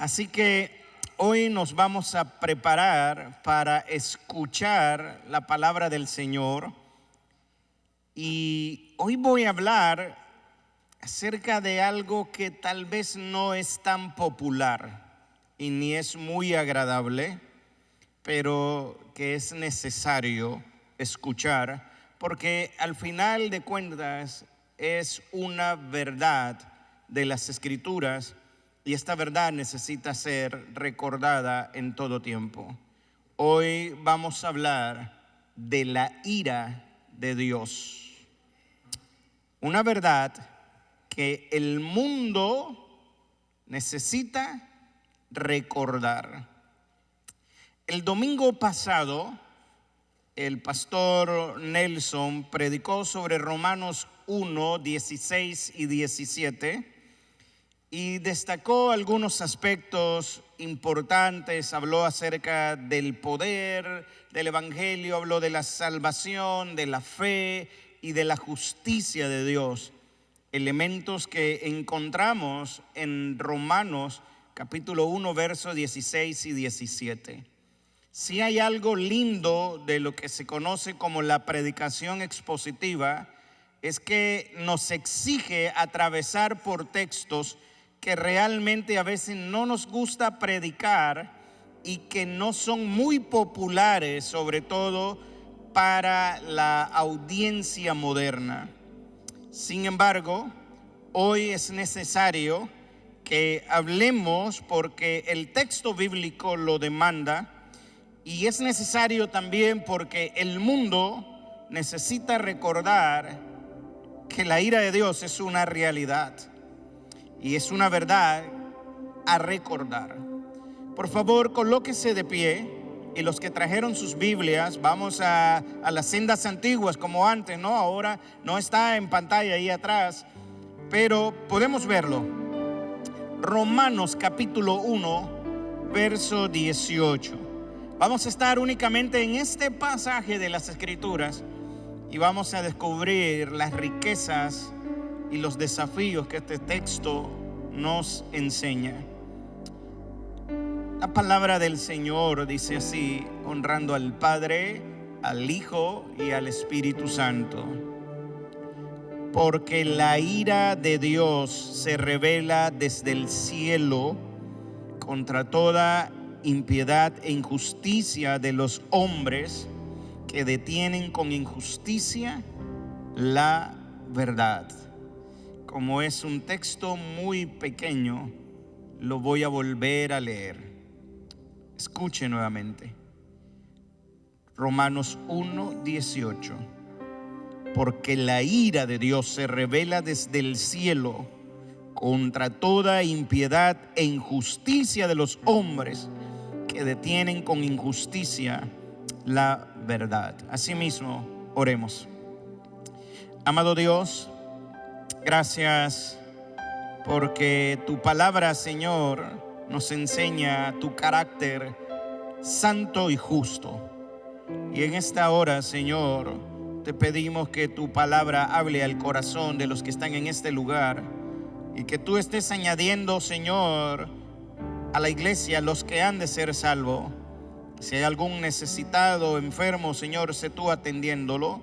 Así que hoy nos vamos a preparar para escuchar la palabra del Señor. Y hoy voy a hablar acerca de algo que tal vez no es tan popular y ni es muy agradable, pero que es necesario escuchar, porque al final de cuentas es una verdad de las Escrituras y esta verdad necesita ser recordada en todo tiempo. Hoy vamos a hablar de la ira de Dios, una verdad que el mundo necesita recordar. El domingo pasado, el pastor Nelson predicó sobre Romanos 1, 16 y 17 y destacó algunos aspectos importantes. Habló acerca del poder del evangelio, habló de la salvación, de la fe y de la justicia de Dios. Elementos que encontramos en Romanos capítulo 1, versos 16 y 17. Si hay algo lindo de lo que se conoce como la predicación expositiva, es que nos exige atravesar por textos que realmente a veces no nos gusta predicar y que no son muy populares, sobre todo para la audiencia moderna. Sin embargo, hoy es necesario que hablemos porque el texto bíblico lo demanda, y es necesario también porque el mundo necesita recordar que la ira de Dios es una realidad y es una verdad a recordar. Por favor, colóquese de pie, y los que trajeron sus Biblias, vamos a las sendas antiguas como antes, ¿no? Ahora no está en pantalla ahí atrás, pero podemos verlo. Romanos capítulo 1, verso 18. Vamos a estar únicamente en este pasaje de las Escrituras y vamos a descubrir las riquezas y los desafíos que este texto nos enseña. La palabra del Señor dice así, honrando al Padre, al Hijo y al Espíritu Santo. Porque la ira de Dios se revela desde el cielo contra toda impiedad e injusticia de los hombres que detienen con injusticia la verdad. Como es un texto muy pequeño, lo voy a volver a leer. Escuche nuevamente. Romanos 1, 18. Porque la ira de Dios se revela desde el cielo contra toda impiedad e injusticia de los hombres que detienen con injusticia la verdad. Asimismo, oremos. Amado Dios, gracias porque tu palabra, Señor, nos enseña tu carácter santo y justo. Y en esta hora, Señor, te pedimos que tu palabra hable al corazón de los que están en este lugar y que tú estés añadiendo, Señor, a la iglesia los que han de ser salvos. Si hay algún necesitado o enfermo, Señor, sé tú atendiéndolo.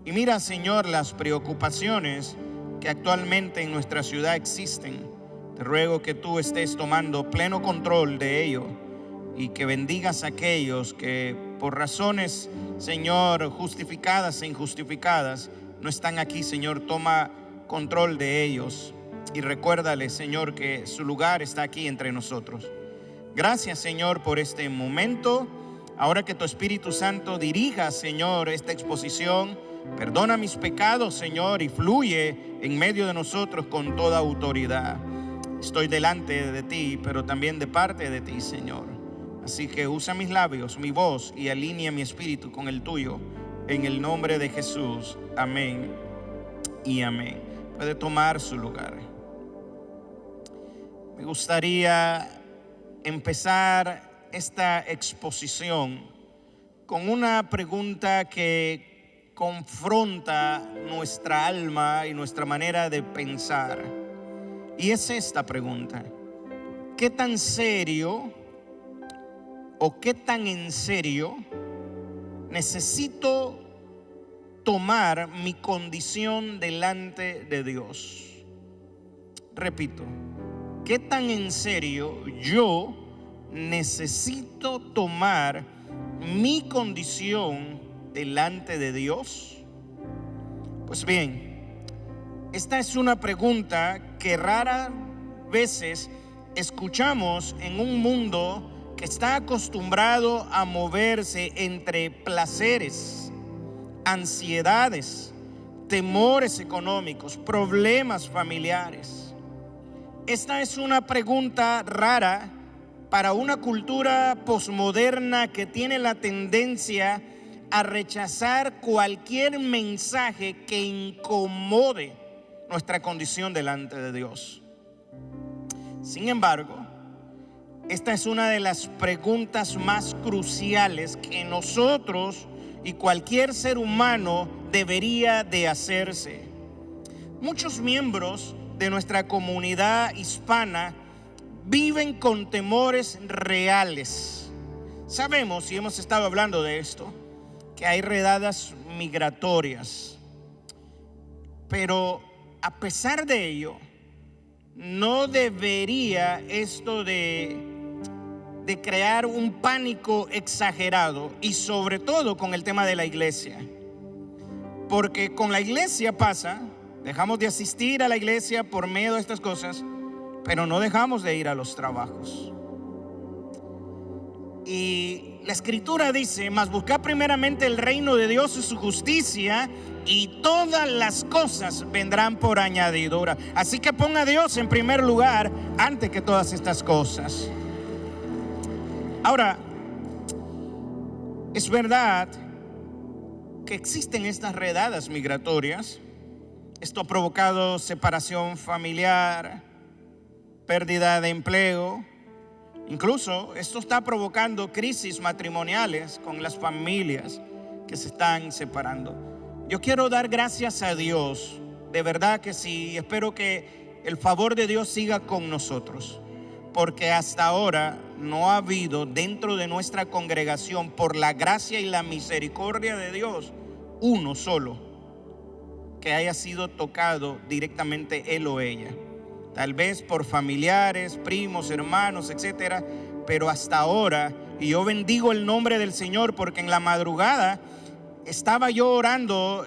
Y mira, Señor, las preocupaciones que actualmente en nuestra ciudad existen. Te ruego que tú estés tomando pleno control de ello y que bendigas a aquellos que por razones, Señor, justificadas e injustificadas, no están aquí. Señor, toma control de ellos y recuérdale, Señor, que su lugar está aquí entre nosotros. Gracias, Señor, por este momento. Ahora que tu Espíritu Santo dirija, Señor, esta exposición, perdona mis pecados, Señor, y fluye en medio de nosotros con toda autoridad. Estoy delante de ti, pero también de parte de ti, Señor. Así que usa mis labios, mi voz, y alinea mi espíritu con el tuyo. En el nombre de Jesús. Amén y amén. Puede tomar su lugar. Me gustaría empezar esta exposición con una pregunta que confronta nuestra alma y nuestra manera de pensar. Y es esta pregunta: ¿qué tan serio o qué tan en serio necesito tomar mi condición delante de Dios? Repito, ¿qué tan en serio yo necesito tomar mi condición delante de Dios? Pues bien, esta es una pregunta que raras veces escuchamos en un mundo que está acostumbrado a moverse entre placeres, ansiedades, temores económicos, problemas familiares. Esta es una pregunta rara para una cultura posmoderna que tiene la tendencia a rechazar cualquier mensaje que incomode nuestra condición delante de Dios. Sin embargo, esta es una de las preguntas más cruciales que nosotros y cualquier ser humano debería de hacerse. Muchos miembros de nuestra comunidad hispana viven con temores reales. Sabemos, y hemos estado hablando de esto, que hay redadas migratorias, pero a pesar de ello, no debería esto de crear un pánico exagerado, y sobre todo con el tema de la iglesia, porque con la iglesia pasa, dejamos de asistir a la iglesia por medio de estas cosas, pero no dejamos de ir a los trabajos. Y la escritura dice: mas buscad primeramente el reino de Dios y su justicia, y todas las cosas vendrán por añadidura. Así que ponga a Dios en primer lugar antes que todas estas cosas. Ahora, es verdad que existen estas redadas migratorias. Esto ha provocado separación familiar, pérdida de empleo. Incluso esto está provocando crisis matrimoniales con las familias que se están separando. Yo quiero dar gracias a Dios, de verdad que sí. Espero que el favor de Dios siga con nosotros, porque hasta ahora no ha habido dentro de nuestra congregación, por la gracia y la misericordia de Dios, uno solo que haya sido tocado directamente él o ella. Tal vez por familiares, primos, hermanos, etcétera, pero hasta ahora, y yo bendigo el nombre del Señor, porque en la madrugada estaba yo orando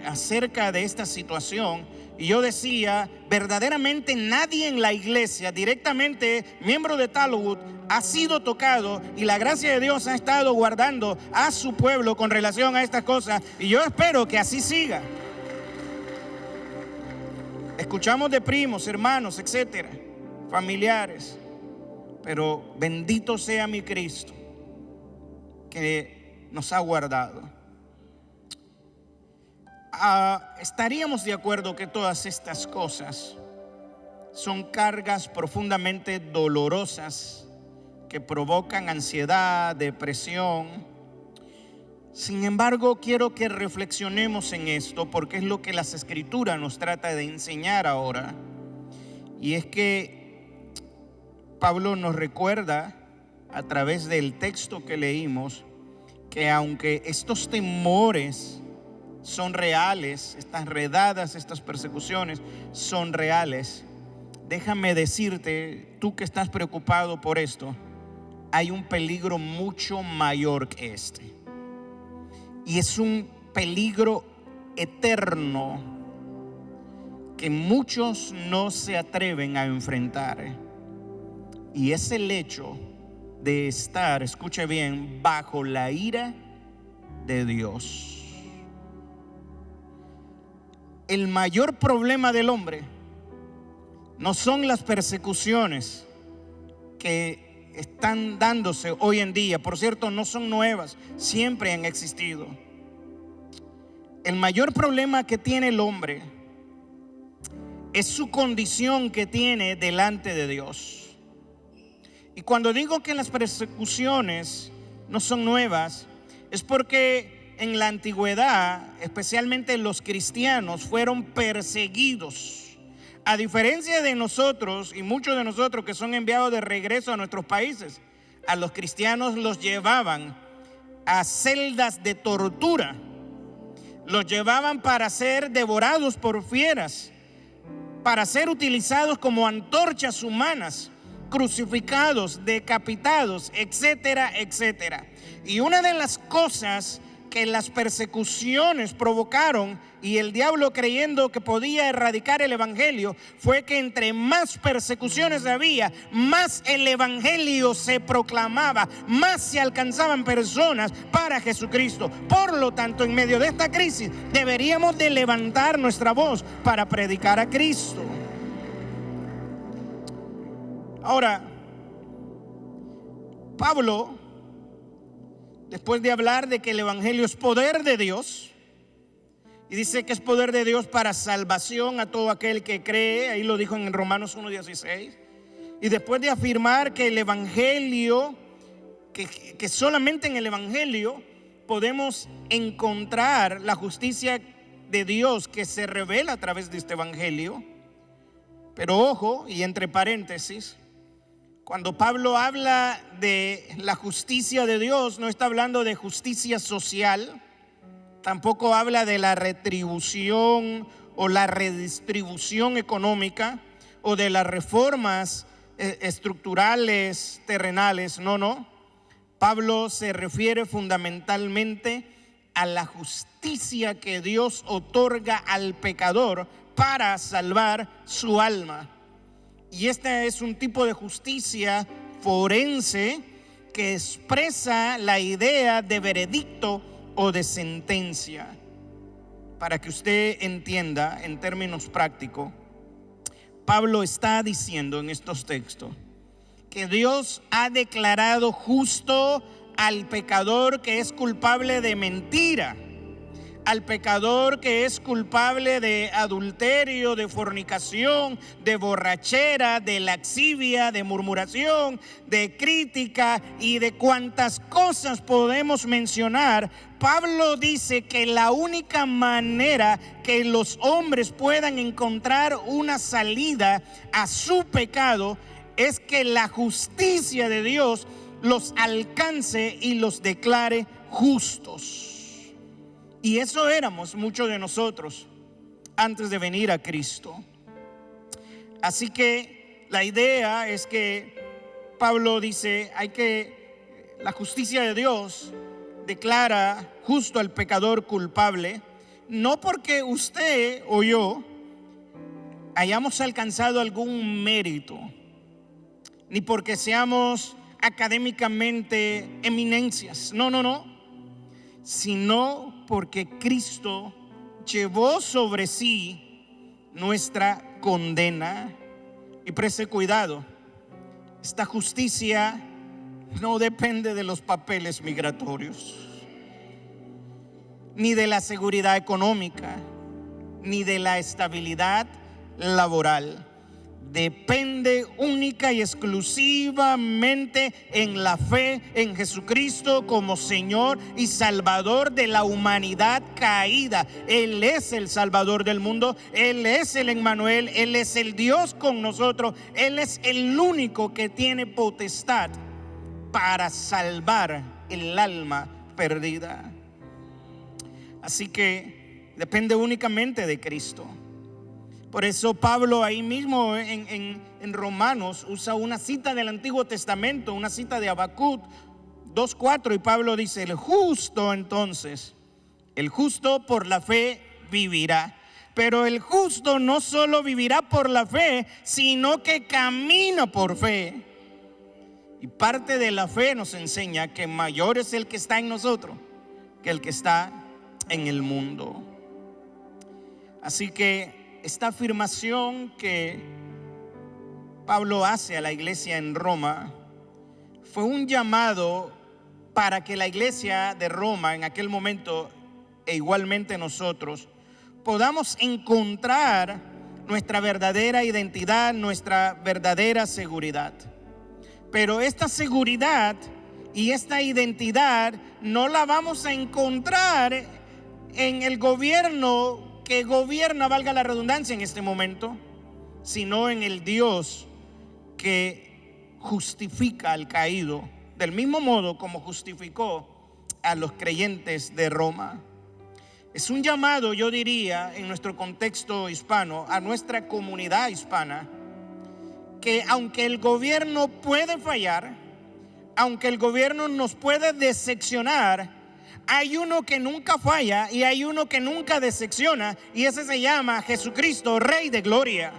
acerca de esta situación, y yo decía: verdaderamente nadie en la iglesia, directamente miembro de Talwood, ha sido tocado, y la gracia de Dios ha estado guardando a su pueblo con relación a estas cosas, y yo espero que así siga. Escuchamos de primos, hermanos, etcétera, familiares, pero bendito sea mi Cristo que nos ha guardado. Estaríamos de acuerdo que todas estas cosas son cargas profundamente dolorosas que provocan ansiedad, depresión. Sin embargo, quiero que reflexionemos en esto, porque es lo que las Escrituras nos trata de enseñar ahora. Y es que Pablo nos recuerda a través del texto que leímos que aunque estos temores son reales, estas redadas, estas persecuciones son reales, déjame decirte, tú que estás preocupado por esto, hay un peligro mucho mayor que este. Y es un peligro eterno que muchos no se atreven a enfrentar. Y es el hecho de estar, escuche bien, bajo la ira de Dios. El mayor problema del hombre no son las persecuciones que están dándose hoy en día. Por cierto, no son nuevas, siempre han existido. El mayor problema que tiene el hombre es su condición que tiene delante de Dios. Y cuando digo que las persecuciones no son nuevas, es porque en la antigüedad, especialmente los cristianos, fueron perseguidos A diferencia de nosotros y muchos de nosotros que son enviados de regreso a nuestros países, a los cristianos los llevaban a celdas de tortura, los llevaban para ser devorados por fieras, para ser utilizados como antorchas humanas, crucificados, decapitados, etcétera, etcétera. Y una de las cosas que las persecuciones provocaron, y el diablo creyendo que podía erradicar el evangelio, fue que entre más persecuciones había, más el evangelio se proclamaba, más se alcanzaban personas para Jesucristo. Por lo tanto, en medio de esta crisis deberíamos de levantar nuestra voz para predicar a Cristo. Ahora, Pablo, después de hablar de que el evangelio es poder de Dios, y dice que es poder de Dios para salvación a todo aquel que cree, ahí lo dijo en Romanos 1:16, y después de afirmar que el evangelio, que solamente en el evangelio podemos encontrar la justicia de Dios que se revela a través de este evangelio. Pero ojo, y entre paréntesis, cuando Pablo habla de la justicia de Dios, no está hablando de justicia social, tampoco habla de la retribución o la redistribución económica o de las reformas estructurales, terrenales. No. Pablo se refiere fundamentalmente a la justicia que Dios otorga al pecador para salvar su alma. Y este es un tipo de justicia forense que expresa la idea de veredicto o de sentencia. Para que usted entienda en términos prácticos, Pablo está diciendo en estos textos que Dios ha declarado justo al pecador que es culpable de mentira, al pecador que es culpable de adulterio, de fornicación, de borrachera, de laxivia, de murmuración, de crítica y de cuantas cosas podemos mencionar. Pablo dice que la única manera que los hombres puedan encontrar una salida a su pecado es que la justicia de Dios los alcance y los declare justos. Y eso éramos muchos de nosotros antes de venir a Cristo. Así que la idea es que Pablo dice, la justicia de Dios declara justo al pecador culpable, no porque usted o yo hayamos alcanzado algún mérito, ni porque seamos académicamente eminencias, no, sino porque Cristo llevó sobre sí nuestra condena. Y preste cuidado, esta justicia no depende de los papeles migratorios, ni de la seguridad económica, ni de la estabilidad laboral. Depende única y exclusivamente en la fe en Jesucristo como Señor y Salvador de la humanidad caída. Él es el Salvador del mundo, Él es el Emmanuel, Él es el Dios con nosotros, Él es el único que tiene potestad para salvar el alma perdida. Así que depende únicamente de Cristo. Por eso Pablo ahí mismo en Romanos usa una cita del Antiguo Testamento, una cita de Habacuc 2:4, y Pablo dice, el justo entonces, el justo por la fe vivirá. Pero el justo no solo vivirá por la fe, sino que camina por fe. Y parte de la fe nos enseña que mayor es el que está en nosotros que el que está en el mundo. Así que esta afirmación que Pablo hace a la iglesia en Roma fue un llamado para que la iglesia de Roma en aquel momento, e igualmente nosotros, podamos encontrar nuestra verdadera identidad, nuestra verdadera seguridad. Pero esta seguridad y esta identidad no la vamos a encontrar en el gobierno que gobierna, valga la redundancia, en este momento, sino en el Dios que justifica al caído, del mismo modo como justificó a los creyentes de Roma. Es un llamado, yo diría, en nuestro contexto hispano, a nuestra comunidad hispana, que aunque el gobierno puede fallar, aunque el gobierno nos puede decepcionar, hay uno que nunca falla y hay uno que nunca decepciona, y ese se llama Jesucristo, Rey de Gloria.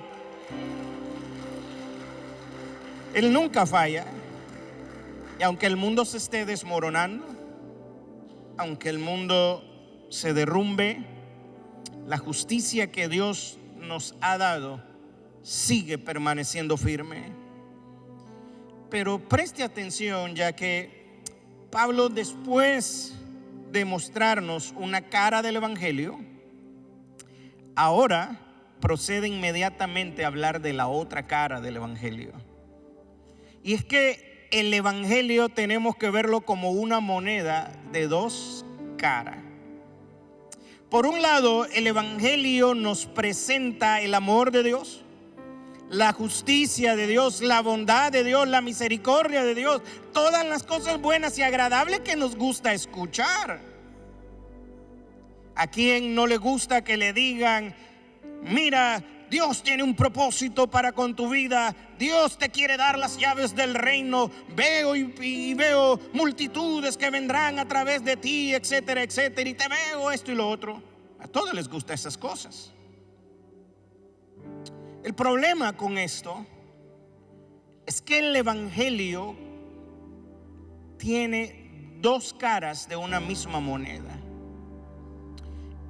Él nunca falla. Y aunque el mundo se esté desmoronando, aunque el mundo se derrumbe, la justicia que Dios nos ha dado sigue permaneciendo firme. Pero preste atención, ya que Pablo, después de mostrarnos una cara del evangelio, ahora procede inmediatamente a hablar de la otra cara del evangelio. Y es que el evangelio tenemos que verlo como una moneda de dos caras. Por un lado, el evangelio nos presenta el amor de Dios, la justicia de Dios, la bondad de Dios, la misericordia de Dios, todas las cosas buenas y agradables que nos gusta escuchar. ¿A quién no le gusta que le digan: mira, Dios tiene un propósito para con tu vida, Dios te quiere dar las llaves del reino, veo y veo multitudes que vendrán a través de ti, etcétera, etcétera, y te veo esto y lo otro? A todos les gustan esas cosas. El problema con esto es que el evangelio tiene dos caras de una misma moneda.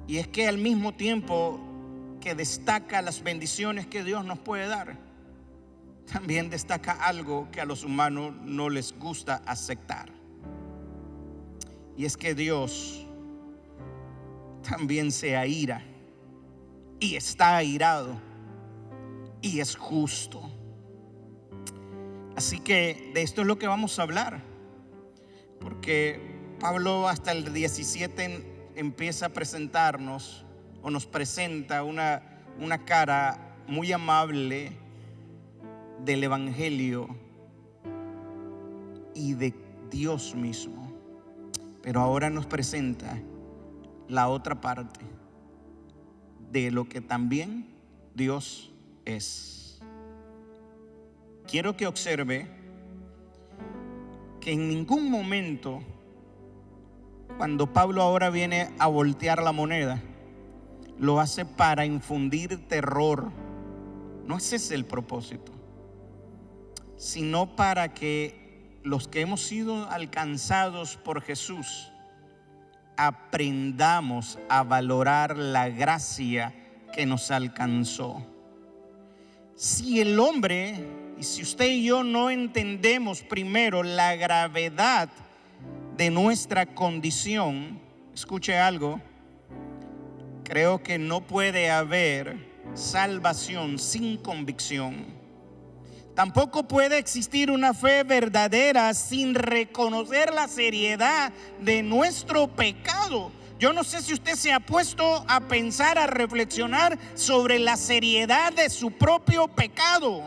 Y es que al mismo tiempo que destaca las bendiciones que Dios nos puede dar, también destaca algo que a los humanos no les gusta aceptar. Y es que Dios también se aira y está airado y es justo. Así que de esto es lo que vamos a hablar, porque Pablo hasta el 17 empieza a presentarnos, o nos presenta una cara muy amable del evangelio y de Dios mismo. Pero ahora nos presenta la otra parte de lo que también Dios es. Quiero que observe que en ningún momento, cuando Pablo ahora viene a voltear la moneda, lo hace para infundir terror. No ese es el propósito, sino para que los que hemos sido alcanzados por Jesús aprendamos a valorar la gracia que nos alcanzó. Si el hombre, y si usted y yo no entendemos primero la gravedad de nuestra condición, escuche algo, creo que no puede haber salvación sin convicción. Tampoco puede existir una fe verdadera sin reconocer la seriedad de nuestro pecado. Yo no sé si usted se ha puesto a pensar, a reflexionar sobre la seriedad de su propio pecado.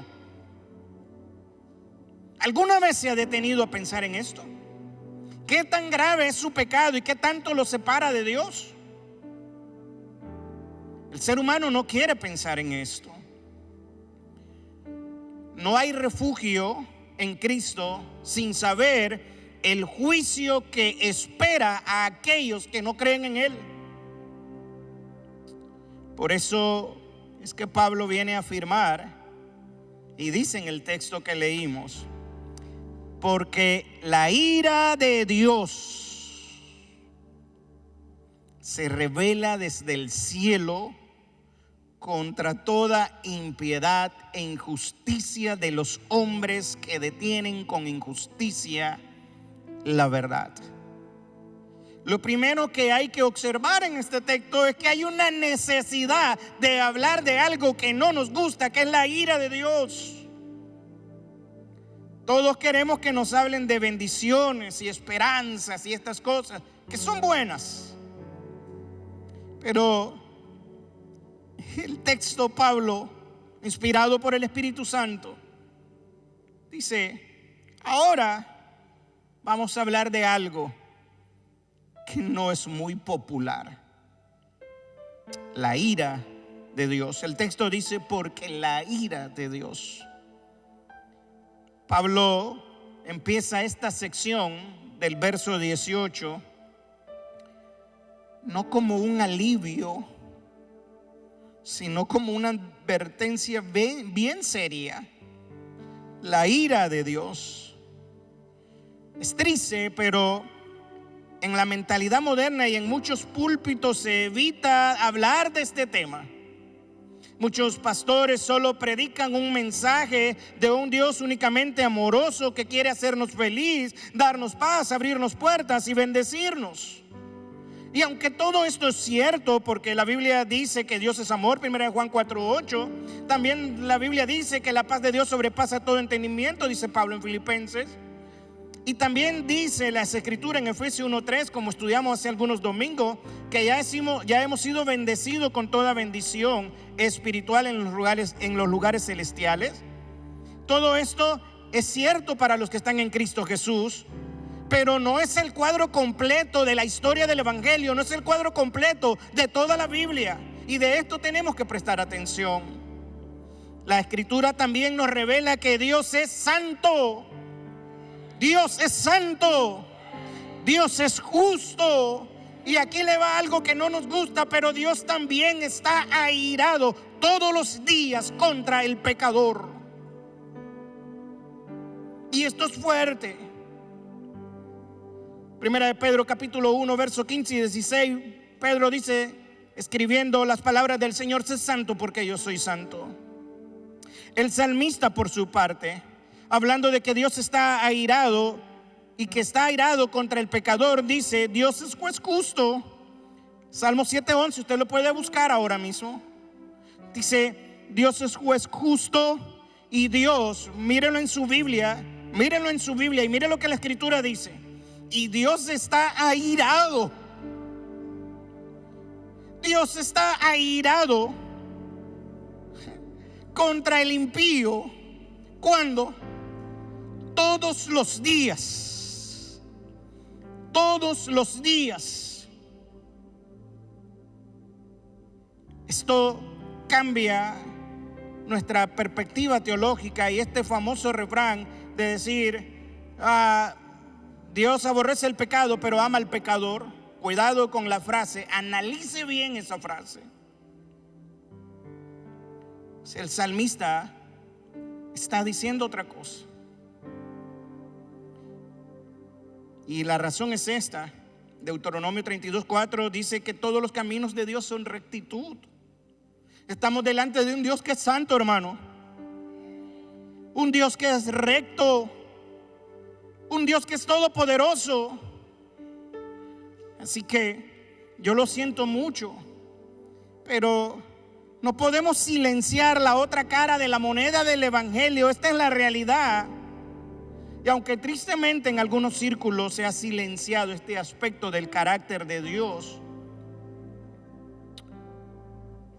¿Alguna vez se ha detenido a pensar en esto? ¿Qué tan grave es su pecado y qué tanto lo separa de Dios? El ser humano no quiere pensar en esto. No hay refugio en Cristo sin saber el juicio que espera a aquellos que no creen en Él. Por eso es que Pablo viene a afirmar, y dice en el texto que leímos: porque la ira de Dios se revela desde el cielo contra toda impiedad e injusticia de los hombres que detienen con injusticia la verdad. Lo primero que hay que observar en este texto es que hay una necesidad de hablar de algo que no nos gusta, que es la ira de Dios. Todos queremos que nos hablen de bendiciones y esperanzas y estas cosas que son buenas, pero el texto inspirado por el Espíritu Santo. Dice, ahora vamos a hablar de algo que no es muy popular: la ira de Dios. El texto dice, porque la ira de Dios. Pablo empieza esta sección del verso 18 no como un alivio, sino como una advertencia bien seria. La ira de Dios es triste, pero en la mentalidad moderna y en muchos púlpitos se evita hablar de este tema. Muchos pastores solo predican un mensaje de un Dios únicamente amoroso que quiere hacernos feliz, darnos paz, abrirnos puertas y bendecirnos. Y aunque todo esto es cierto, porque la Biblia dice que Dios es amor, 1 Juan 4:8, también la Biblia dice que la paz de Dios sobrepasa todo entendimiento, dice Pablo en Filipenses. Y también dice las Escrituras en Efesios 1:3, como estudiamos hace algunos domingos, que ya hemos sido bendecidos con toda bendición espiritual en los lugares celestiales. Todo esto es cierto para los que están en Cristo Jesús, pero no es el cuadro completo de la historia del Evangelio, no es el cuadro completo de toda la Biblia. Y de esto tenemos que prestar atención. La Escritura también nos revela que Dios es santo. Dios es santo, Dios es justo. Y aquí le va algo que no nos gusta, pero Dios también está airado todos los días contra el pecador. Y esto es fuerte. Primera de Pedro capítulo 1 verso 15 y 16, Pedro dice, escribiendo las palabras del Señor: sé santo porque yo soy santo. El salmista, por su parte, hablando de que Dios está airado y que está airado contra el pecador, dice: Dios es juez justo. Salmo 7:11, usted lo puede buscar ahora mismo. Dice: Dios es juez justo. Y Dios, mírenlo en su Biblia y mire lo que la Escritura dice: y Dios está airado. Dios está airado contra el impío. ¿Cuándo? Todos los días. Todos los días. Esto cambia nuestra perspectiva teológica y este famoso refrán de decir: Dios aborrece el pecado pero ama al pecador. Cuidado con la frase, analice bien esa frase. Si el salmista está diciendo otra cosa. Y la razón es esta. Deuteronomio 32:4 dice que todos los caminos de Dios son rectitud. Estamos delante de un Dios que es santo, hermano. Un Dios que es recto. Un Dios que es todopoderoso. Así que yo lo siento mucho, pero no podemos silenciar la otra cara de la moneda del Evangelio. Esta es la realidad. Y aunque tristemente en algunos círculos se ha silenciado este aspecto del carácter de Dios,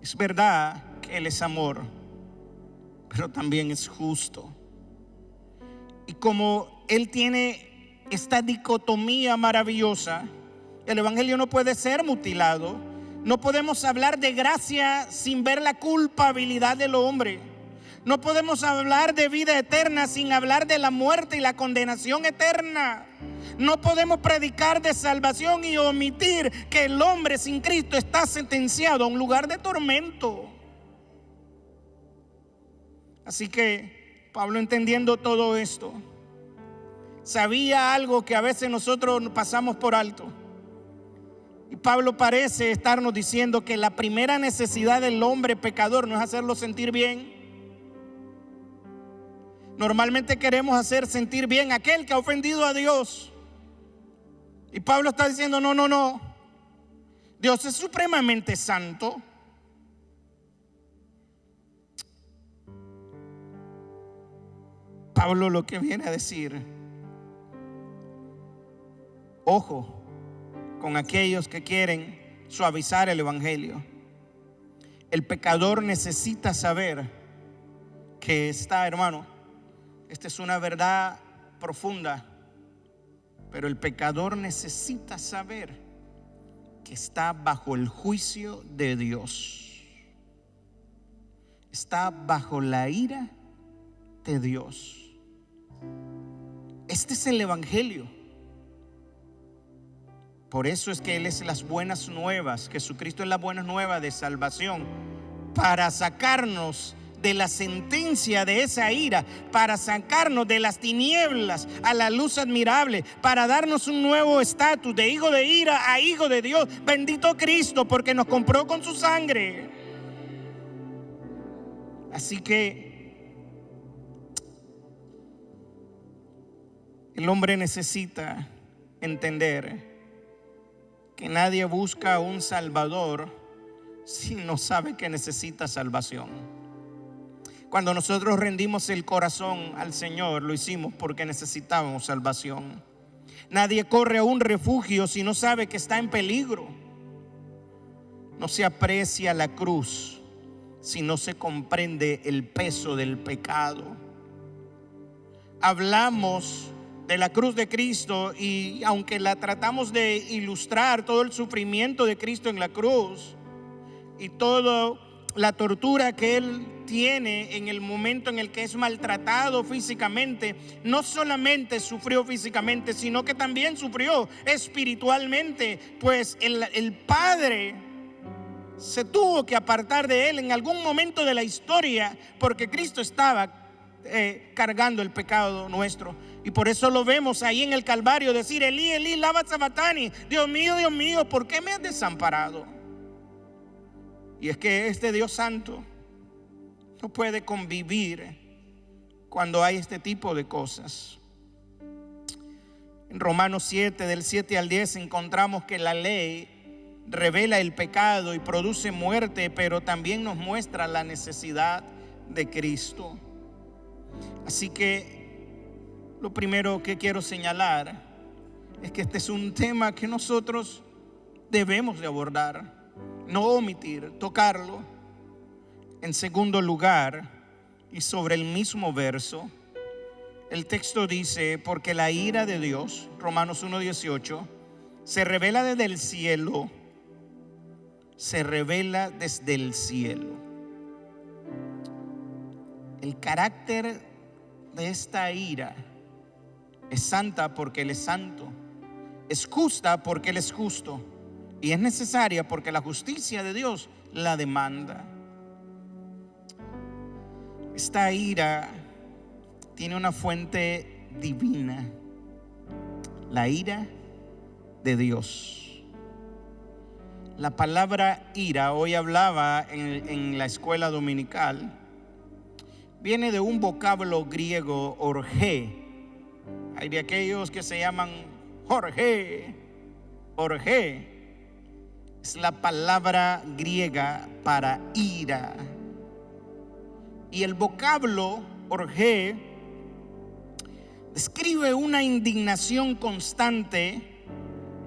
es verdad que Él es amor, pero también es justo. Y como Él tiene esta dicotomía maravillosa, el Evangelio no puede ser mutilado. No podemos hablar de gracia sin ver la culpabilidad del hombre. No podemos hablar de vida eterna sin hablar de la muerte y la condenación eterna. No podemos predicar de salvación y omitir que el hombre sin Cristo está sentenciado a un lugar de tormento. Así que Pablo, entendiendo todo esto, sabía algo que a veces nosotros pasamos por alto. Y Pablo parece estarnos diciendo que la primera necesidad del hombre pecador no es hacerlo sentir bien. Normalmente queremos hacer sentir bien a aquel que ha ofendido a Dios. Y Pablo está diciendo: no. Dios es supremamente santo. Pablo lo que viene a decir: ojo con aquellos que quieren suavizar el Evangelio. El pecador necesita saber que está, hermano, esta es una verdad profunda, pero el pecador necesita saber que está bajo el juicio de Dios, está bajo la ira de Dios. Este es el evangelio. Por eso es que Él es las buenas nuevas. Jesucristo es la buena nueva de salvación, para sacarnos de la sentencia de esa ira, para sacarnos de las tinieblas a la luz admirable, para darnos un nuevo estatus de hijo de ira a hijo de Dios. Bendito Cristo, porque nos compró con su sangre. Así que el hombre necesita entender que nadie busca un Salvador si no sabe que necesita salvación. Cuando nosotros rendimos el corazón al Señor, lo hicimos porque necesitábamos salvación. Nadie corre a un refugio si no sabe que está en peligro. No se aprecia la cruz si no se comprende el peso del pecado. Hablamos de la cruz de Cristo y aunque la tratamos de ilustrar, todo el sufrimiento de Cristo en la cruz y toda la tortura que Él tiene en el momento en el que es maltratado físicamente, no solamente sufrió físicamente, sino que también sufrió espiritualmente, pues el Padre se tuvo que apartar de Él en algún momento de la historia, porque Cristo estaba cargando el pecado nuestro. Y por eso lo vemos ahí en el Calvario decir: Elí, Elí, lama sabachthani, Dios mío, ¿por qué me has desamparado? Y es que este Dios santo no puede convivir cuando hay este tipo de cosas. En Romanos 7, del 7 al 10, encontramos que la ley revela el pecado y produce muerte, pero también nos muestra la necesidad de Cristo. Así que lo primero que quiero señalar es que este es un tema que nosotros debemos de abordar, no omitir, tocarlo. En segundo lugar, y sobre el mismo verso, el texto dice: porque la ira de Dios, Romanos 1:18, se revela desde el cielo, se revela desde el cielo. El carácter de esta ira es santa porque Él es santo, es justa porque Él es justo, y es necesaria porque la justicia de Dios la demanda. Esta ira tiene una fuente divina, la ira de Dios. La palabra ira, hoy hablaba en la escuela dominical, viene de un vocablo griego, orgé. Hay de aquellos que se llaman Jorge. Orgé es la palabra griega para ira. Y el vocablo orgé describe una indignación constante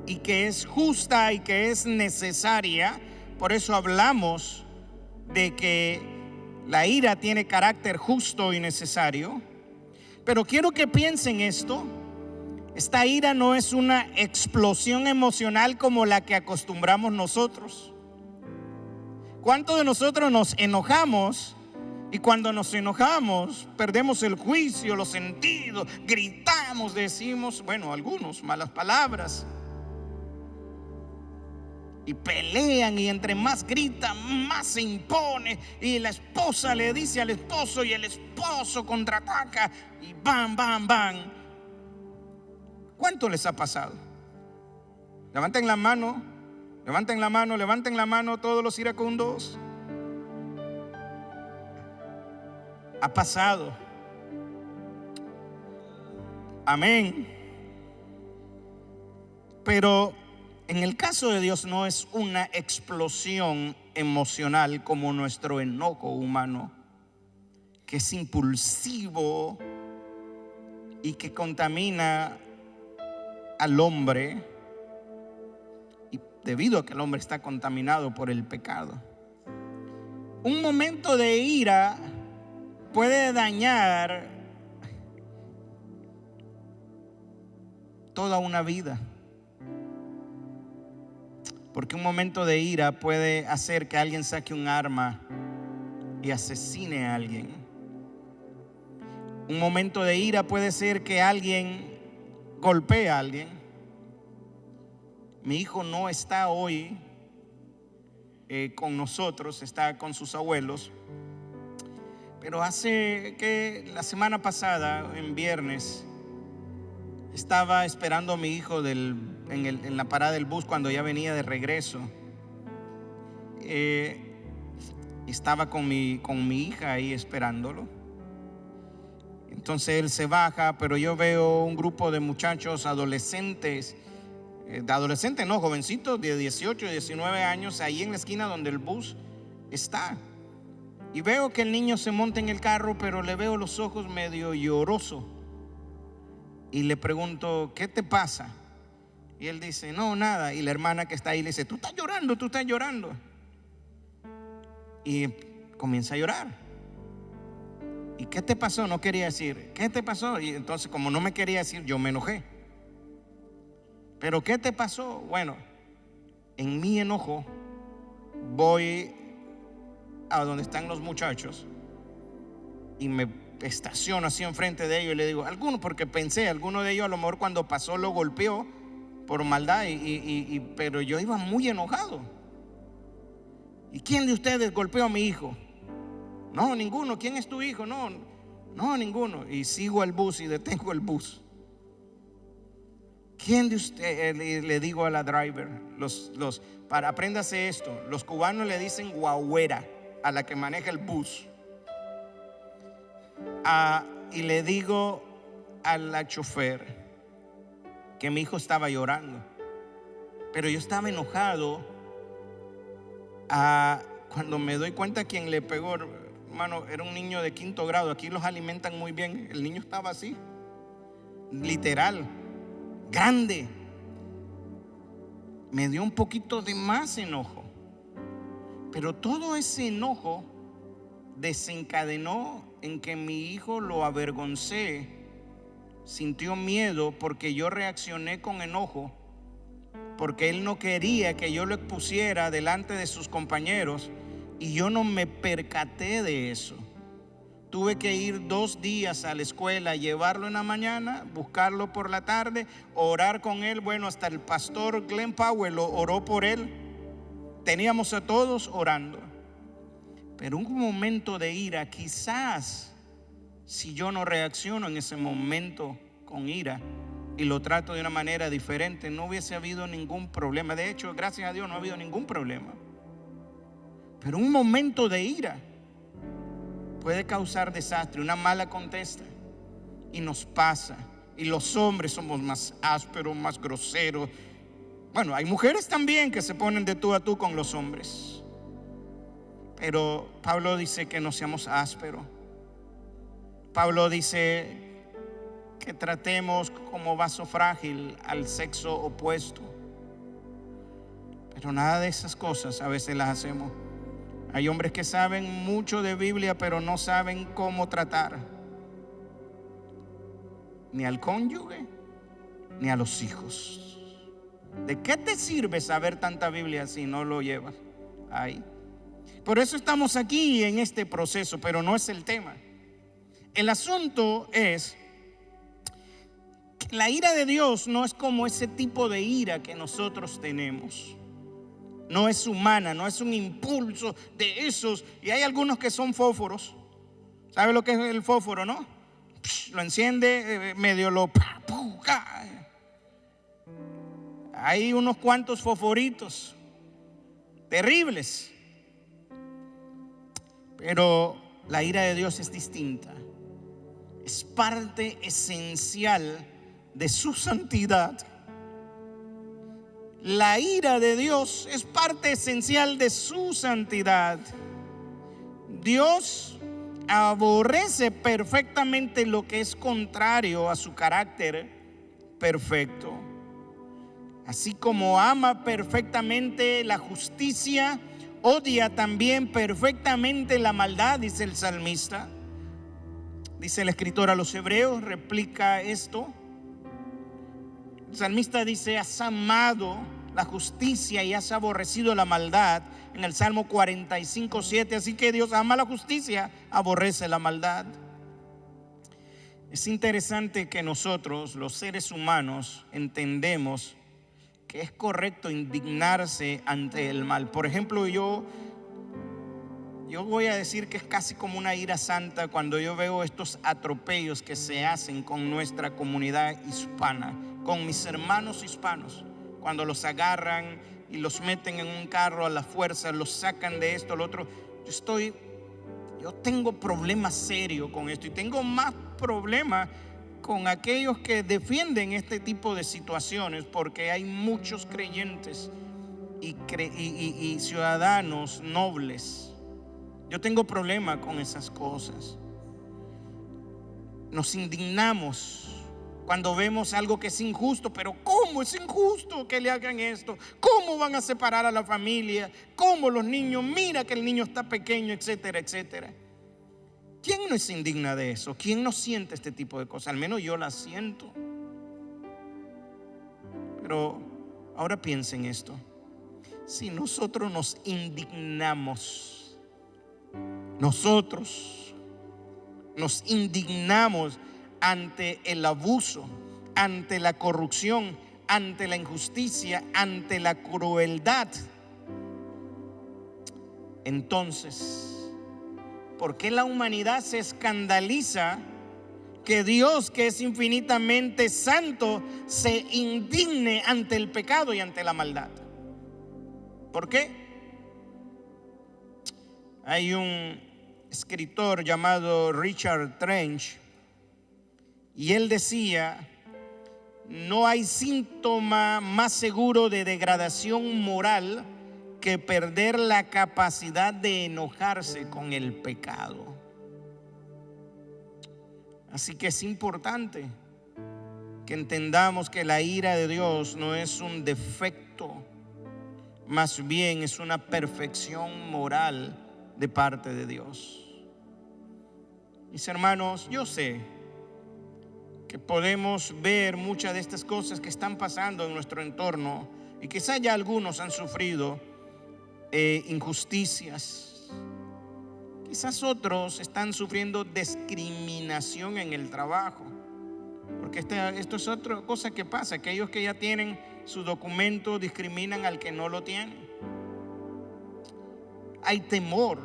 y que es justa y que es necesaria. Por eso hablamos de que la ira tiene carácter justo y necesario. Pero quiero que piensen esto: esta ira no es una explosión emocional como la que acostumbramos nosotros. ¿Cuántos de nosotros nos enojamos? Y cuando nos enojamos, perdemos el juicio, los sentidos, gritamos, decimos, bueno, algunos malas palabras, y pelean, y entre más gritan, más se impone, y la esposa le dice al esposo, y el esposo contraataca, y van. ¿Cuánto les ha pasado? Levanten la mano todos los iracundos. Ha pasado. Amén. Pero en el caso de Dios no es una explosión emocional como nuestro enojo humano, que es impulsivo y que contamina al hombre, y debido a que el hombre está contaminado por el pecado. Un momento de ira puede dañar toda una vida. Porque un momento de ira puede hacer que alguien saque un arma y asesine a alguien. Un momento de ira puede ser que alguien golpee a alguien. Mi hijo no está hoy con nosotros, está con sus abuelos. Pero hace que la semana pasada, en viernes, estaba esperando a mi hijo en la parada del bus cuando ya venía de regreso. Estaba con mi hija ahí esperándolo. Entonces él se baja, pero yo veo un grupo de muchachos adolescentes, jovencitos de 18, 19 años, ahí en la esquina donde el bus está. Y veo que el niño se monta en el carro, pero le veo los ojos medio lloroso. Y le pregunto, ¿qué te pasa? Y él dice, no, nada. Y la hermana que está ahí le dice, tú estás llorando. Y comienza a llorar. ¿Y qué te pasó? No quería decir, ¿qué te pasó? Y entonces, como no me quería decir, yo me enojé. ¿Pero qué te pasó? Bueno, en mi enojo voy a donde están los muchachos y me estaciono así enfrente de ellos y le digo, porque pensé, alguno de ellos a lo mejor cuando pasó lo golpeó por maldad, pero yo iba muy enojado. ¿Y quién de ustedes golpeó a mi hijo? No, ninguno. ¿Quién es tu hijo? No, ninguno. Y sigo el bus y detengo el bus. ¿Quién de ustedes? Le digo a la driver, apréndase esto, los cubanos le dicen guagüera a la que maneja el bus. Y le digo a la chofer que mi hijo estaba llorando, pero yo estaba enojado. Cuando me doy cuenta quién le pegó, hermano, era un niño de 5º grado. Aquí los alimentan muy bien. El niño estaba así, literal, grande. Me dio un poquito de más enojo, pero todo ese enojo desencadenó en que mi hijo lo avergoncé. Sintió miedo porque yo reaccioné con enojo, porque él no quería que yo lo expusiera delante de sus compañeros, y yo no me percaté de eso. Tuve que ir 2 días a la escuela, llevarlo en la mañana, buscarlo por la tarde, orar con él. Bueno, hasta el pastor Glenn Powell lo oró por él. Teníamos a todos orando. Pero un momento de ira, quizás si yo no reacciono en ese momento con ira y lo trato de una manera diferente, no hubiese habido ningún problema. De hecho, gracias a Dios no ha habido ningún problema. Pero un momento de ira puede causar desastre, una mala contesta, y nos pasa. Y los hombres somos más ásperos, más groseros. Bueno, hay mujeres también que se ponen de tú a tú con los hombres, pero Pablo dice que no seamos ásperos. Pablo dice que tratemos como vaso frágil al sexo opuesto. Pero nada de esas cosas a veces las hacemos. Hay hombres que saben mucho de Biblia, pero no saben cómo tratar ni al cónyuge ni a los hijos. ¿De qué te sirve saber tanta Biblia si no lo llevas ahí? Por eso estamos aquí en este proceso, pero no es el tema. El asunto es que la ira de Dios no es como ese tipo de ira que nosotros tenemos. No es humana, no es un impulso de esos. Y hay algunos que son fósforos. ¿Sabe lo que es el fósforo, no? Lo enciende, medio lo... Hay unos cuantos fosforitos terribles. Pero la ira de Dios es distinta. Es parte esencial de su santidad. La ira de Dios es parte esencial de su santidad. Dios aborrece perfectamente lo que es contrario a su carácter perfecto. Así como ama perfectamente la justicia, odia también perfectamente la maldad, dice el salmista. Dice el escritor a los hebreos, replica esto. El salmista dice: has amado la justicia y has aborrecido la maldad, en el Salmo 45:7. Así que Dios ama la justicia, aborrece la maldad. Es interesante que nosotros, los seres humanos, entendemos que es correcto indignarse ante el mal. Por ejemplo, yo voy a decir que es casi como una ira santa cuando yo veo estos atropellos que se hacen con nuestra comunidad hispana, con mis hermanos hispanos, cuando los agarran y los meten en un carro a la fuerza, los sacan de esto, lo otro. Yo tengo problemas serios con esto, y tengo más problemas con aquellos que defienden este tipo de situaciones, porque hay muchos creyentes y ciudadanos nobles. Yo tengo problema con esas cosas. Nos indignamos cuando vemos algo que es injusto. Pero ¿cómo es injusto que le hagan esto? ¿Cómo van a separar a la familia? ¿Cómo los niños? Mira que el niño está pequeño, etcétera, etcétera. ¿Quién no se indigna de eso? ¿Quién no siente este tipo de cosas? Al menos yo las siento. Pero ahora piensen esto: si nosotros nos indignamos, nosotros nos indignamos ante el abuso, ante la corrupción, ante la injusticia, ante la crueldad, entonces, ¿por qué la humanidad se escandaliza que Dios, que es infinitamente santo, se indigne ante el pecado y ante la maldad? ¿Por qué? Hay un escritor llamado Richard Trench, y él decía: no hay síntoma más seguro de degradación moral que perder la capacidad de enojarse con el pecado. Así que es importante que entendamos que la ira de Dios no es un defecto, más bien es una perfección moral de parte de Dios. Mis hermanos, yo sé que podemos ver muchas de estas cosas que están pasando en nuestro entorno, y quizá ya algunos han sufrido injusticias. Quizás otros están sufriendo discriminación en el trabajo, porque esto es otra cosa que pasa. Aquellos que ya tienen su documento discriminan al que no lo tiene. Hay temor,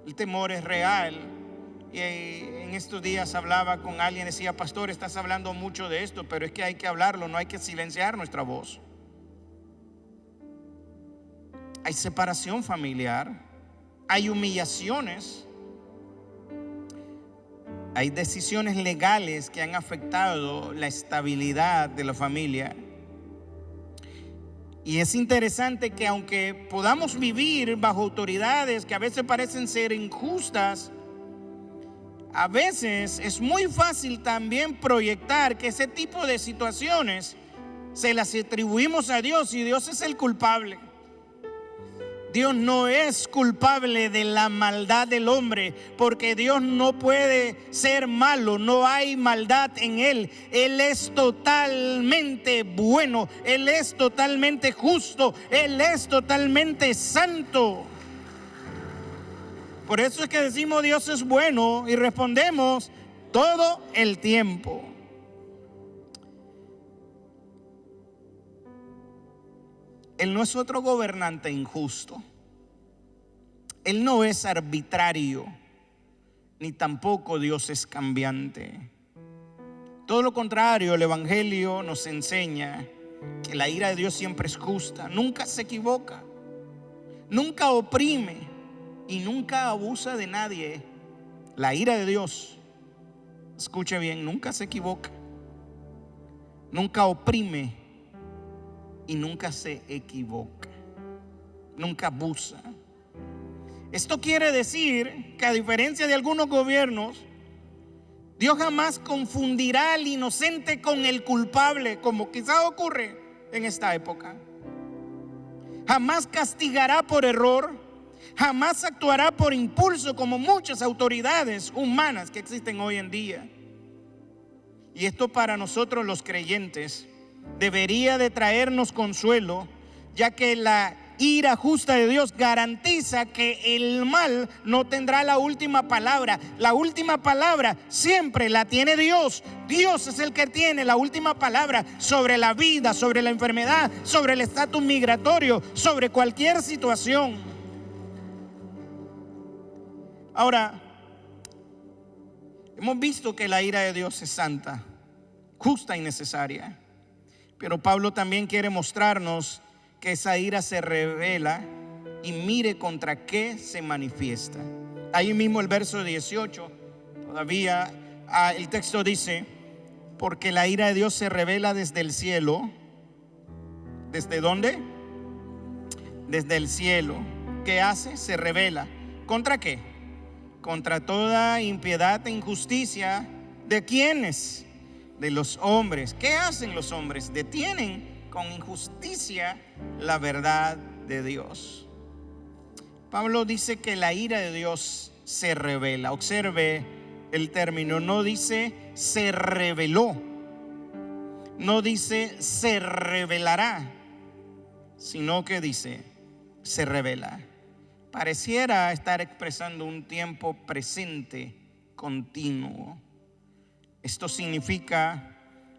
el temor es real. Y en estos días hablaba con alguien, decía: pastor, estás hablando mucho de esto, pero es que hay que hablarlo, no hay que silenciar nuestra voz. Hay separación familiar, hay humillaciones, hay decisiones legales que han afectado la estabilidad de la familia. Y es interesante que aunque podamos vivir bajo autoridades que a veces parecen ser injustas, a veces es muy fácil también proyectar que ese tipo de situaciones se las atribuimos a Dios, y Dios es el culpable. Dios no es culpable de la maldad del hombre, porque Dios no puede ser malo, no hay maldad en Él. Él es totalmente bueno, Él es totalmente justo, Él es totalmente santo. Por eso es que decimos: Dios es bueno, y respondemos todo el tiempo. Él no es otro gobernante injusto. Él no es arbitrario, ni tampoco Dios es cambiante. Todo lo contrario, el Evangelio nos enseña que la ira de Dios siempre es justa, nunca se equivoca, nunca oprime y nunca abusa de nadie. La ira de Dios, escuche bien, nunca se equivoca, nunca oprime y nunca se equivoca, nunca abusa. Esto quiere decir que, a diferencia de algunos gobiernos, Dios jamás confundirá al inocente con el culpable, como quizás ocurre en esta época. Jamás castigará por error, Jamás actuará por impulso como muchas autoridades humanas que existen hoy en día. Y esto para nosotros los creyentes debería de traernos consuelo, ya que la ira justa de Dios garantiza que el mal no tendrá la última palabra. La última palabra siempre la tiene Dios. Dios es el que tiene la última palabra sobre la vida, sobre la enfermedad, sobre el estatus migratorio, sobre cualquier situación. Ahora, hemos visto que la ira de Dios es santa, justa y necesaria. Pero Pablo también quiere mostrarnos que esa ira se revela y mire contra qué se manifiesta. Ahí mismo el verso 18, todavía el texto dice: porque la ira de Dios se revela desde el cielo. ¿Desde dónde? Desde el cielo. ¿Qué hace? Se revela. ¿Contra qué? Contra toda impiedad e injusticia. ¿De quiénes? De los hombres. ¿Qué hacen los hombres? Detienen con injusticia la verdad de Dios. Pablo dice que la ira de Dios se revela. Observe el término, no dice se reveló, no dice se revelará, sino que dice se revela. Pareciera estar expresando un tiempo presente continuo. Esto significa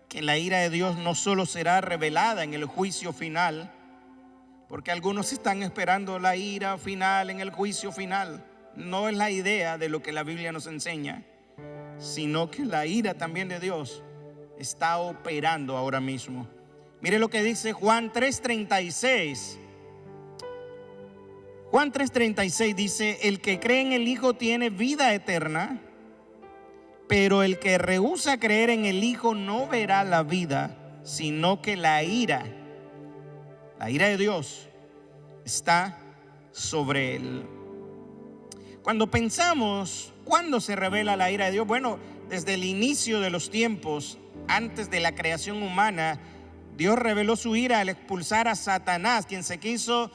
que la ira de Dios no solo será revelada en el juicio final, porque algunos están esperando la ira final en el juicio final. No es la idea de lo que la Biblia nos enseña, sino que la ira también de Dios está operando ahora mismo. Mire lo que dice Juan 3:36. Juan 3:36 dice: el que cree en el Hijo tiene vida eterna, pero el que rehúsa creer en el Hijo no verá la vida, sino que la ira de Dios está sobre él. Cuando pensamos, ¿cuándo se revela la ira de Dios? Bueno, desde el inicio de los tiempos, antes de la creación humana, Dios reveló su ira al expulsar a Satanás, quien se quiso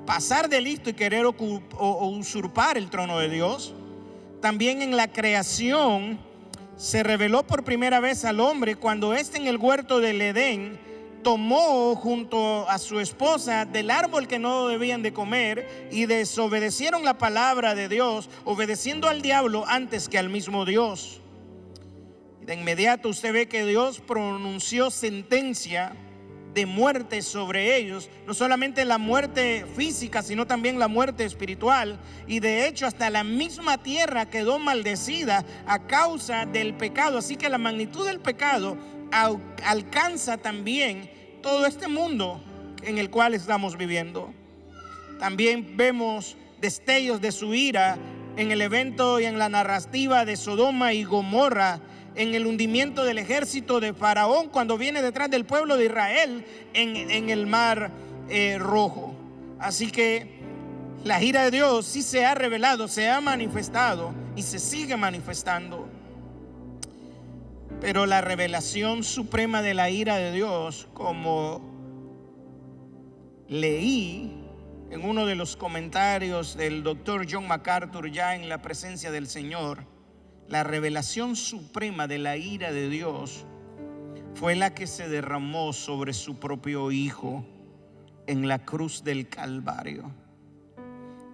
pasar de listo y querer usurpar el trono de Dios. También en la creación se reveló por primera vez al hombre cuando éste en el huerto del Edén tomó junto a su esposa del árbol que no debían de comer y desobedecieron la palabra de Dios, obedeciendo al diablo antes que al mismo Dios. Y de inmediato usted ve que Dios pronunció sentencia de muerte sobre ellos, no solamente la muerte física, sino también la muerte espiritual. Y de hecho hasta la misma tierra quedó maldecida a causa del pecado. Así que la magnitud del pecado alcanza también todo este mundo en el cual estamos viviendo. También vemos destellos de su ira en el evento y en la narrativa de Sodoma y Gomorra, en el hundimiento del ejército de Faraón cuando viene detrás del pueblo de Israel en el mar Rojo. Así que la ira de Dios sí se ha revelado, se ha manifestado y se sigue manifestando. Pero la revelación suprema de la ira de Dios, como leí en uno de los comentarios del doctor John MacArthur ya en la presencia del Señor, la revelación suprema de la ira de Dios fue la que se derramó sobre su propio Hijo en la cruz del Calvario.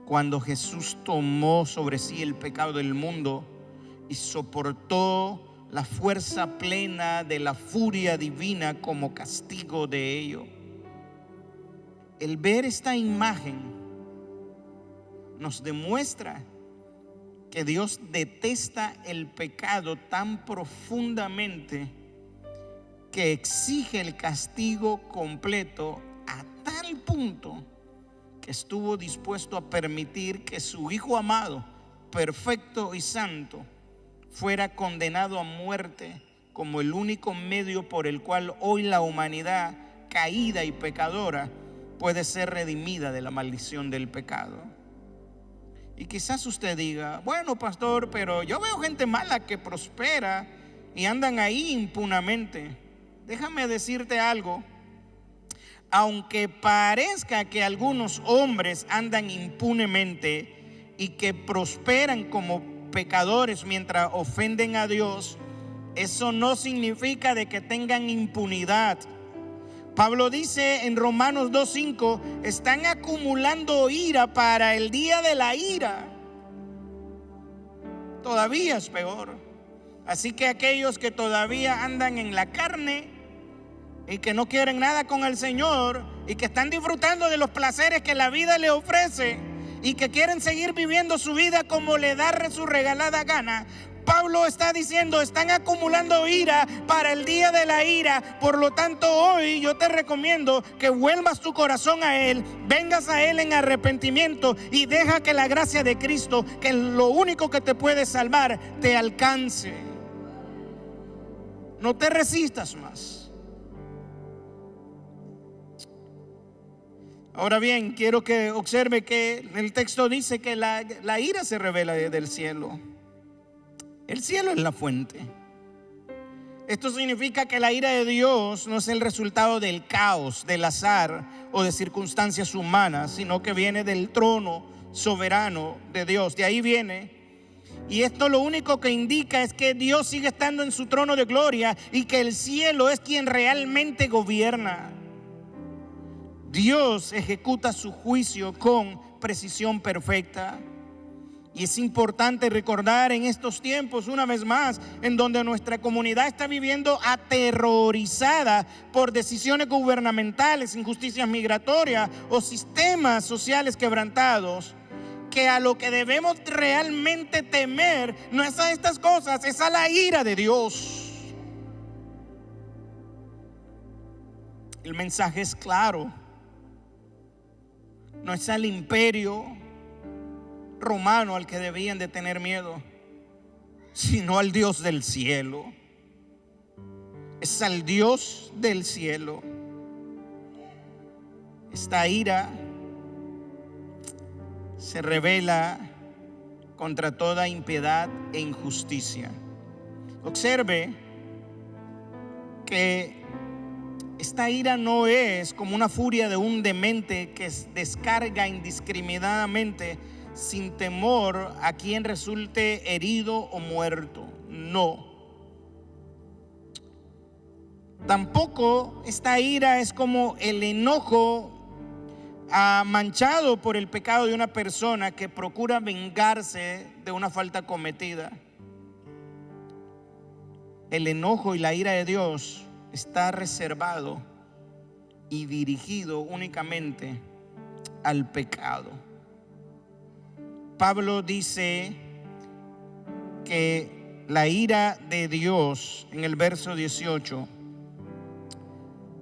Cuando Jesús tomó sobre sí el pecado del mundo y soportó la fuerza plena de la furia divina como castigo de ello. El ver esta imagen nos demuestra que Dios detesta el pecado tan profundamente que exige el castigo completo a tal punto que estuvo dispuesto a permitir que su Hijo amado, perfecto y santo, fuera condenado a muerte como el único medio por el cual hoy la humanidad caída y pecadora puede ser redimida de la maldición del pecado. Y quizás usted diga: bueno, pastor, pero yo veo gente mala que prospera y andan ahí impunemente. Déjame decirte algo. aunque parezca que algunos hombres andan impunemente y que prosperan como pecadores mientras ofenden a Dios, eso no significa de que tengan impunidad. Pablo dice en Romanos 2:5, están acumulando ira para el día de la ira. Todavía es peor. Así que aquellos que todavía andan en la carne y que no quieren nada con el Señor y que están disfrutando de los placeres que la vida le ofrece y que quieren seguir viviendo su vida como le da su regalada gana, Pablo está diciendo, están acumulando ira para el día de la ira. Por lo tanto, hoy yo te recomiendo que vuelvas tu corazón a Él, vengas a Él en arrepentimiento y deja que la gracia de Cristo, que es lo único que te puede salvar, te alcance. No te resistas más. Ahora bien, quiero que observe que el texto dice que la ira se revela desde el cielo. El cielo es la fuente. Esto significa que la ira de Dios no es el resultado del caos, del azar o de circunstancias humanas, sino que viene del trono soberano de Dios. De ahí viene. Y esto lo único que indica es que Dios sigue estando en su trono de gloria y que el cielo es quien realmente gobierna. Dios ejecuta su juicio con precisión perfecta. Y es importante recordar en estos tiempos, una vez más, en donde nuestra comunidad está viviendo aterrorizada por decisiones gubernamentales, injusticias migratorias o sistemas sociales quebrantados, que a lo que debemos realmente temer no es a estas cosas, es a la ira de Dios. El mensaje es claro. No es al imperio romano al que debían de tener miedo, sino al Dios del cielo. Es al Dios del cielo. Esta ira se revela contra toda impiedad e injusticia. Observe que esta ira no es como una furia de un demente que descarga indiscriminadamente sin temor a quien resulte herido o muerto. No. Tampoco esta ira es como el enojo manchado por el pecado de una persona que procura vengarse de una falta cometida. El enojo y la ira de Dios está reservado y dirigido únicamente al pecado. Pablo dice que la ira de Dios, en el verso 18,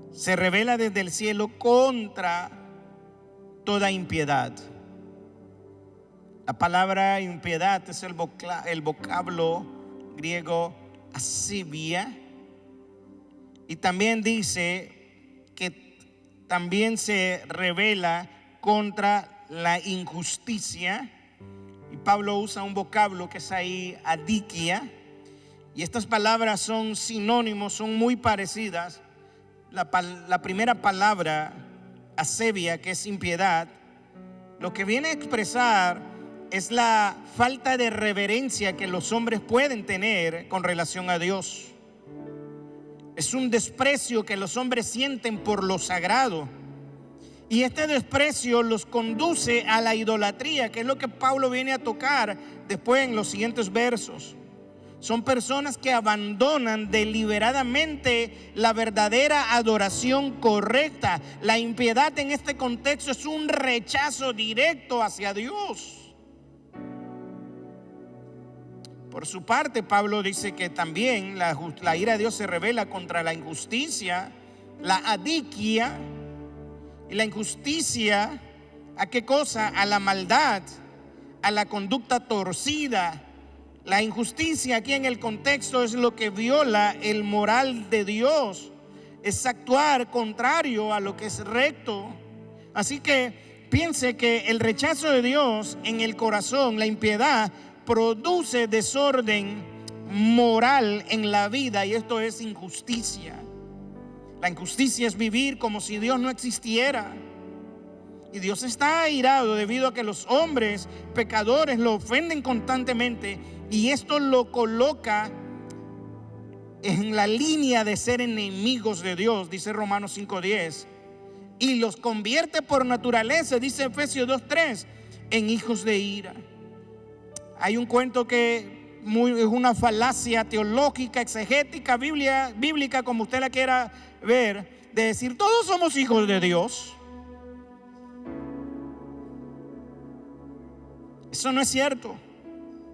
se revela desde el cielo contra toda impiedad. La palabra impiedad es el vocablo griego asibia, y también dice que también se revela contra la injusticia. Y Pablo usa un vocablo que es ahí adikia, y estas palabras son sinónimos, son muy parecidas. La primera palabra, asebia, que es impiedad, lo que viene a expresar es la falta de reverencia que los hombres pueden tener con relación a Dios. Es un desprecio que los hombres sienten por lo sagrado. Y este desprecio los conduce a la idolatría, que es lo que Pablo viene a tocar después en los siguientes versos. Son personas que abandonan deliberadamente la verdadera adoración correcta. La impiedad en este contexto es un rechazo directo hacia Dios. Por su parte, Pablo dice que también la ira de Dios se revela contra la injusticia, la adikia. Y la injusticia, ¿a qué cosa? A la maldad, a la conducta torcida. La injusticia aquí en el contexto es lo que viola el moral de Dios. Es actuar contrario a lo que es recto. Así que piense que el rechazo de Dios en el corazón, la impiedad, produce desorden moral en la vida, y esto es injusticia. La injusticia es vivir como si Dios no existiera. Y Dios está airado debido a que los hombres pecadores lo ofenden constantemente, y esto lo coloca en la línea de ser enemigos de Dios, dice Romanos 5:10, y los convierte por naturaleza, dice Efesios 2:3, en hijos de ira. Hay un cuento que es una falacia teológica, exegética, bíblica, como usted la quiera ver, de decir todos somos hijos de Dios. Eso no es cierto.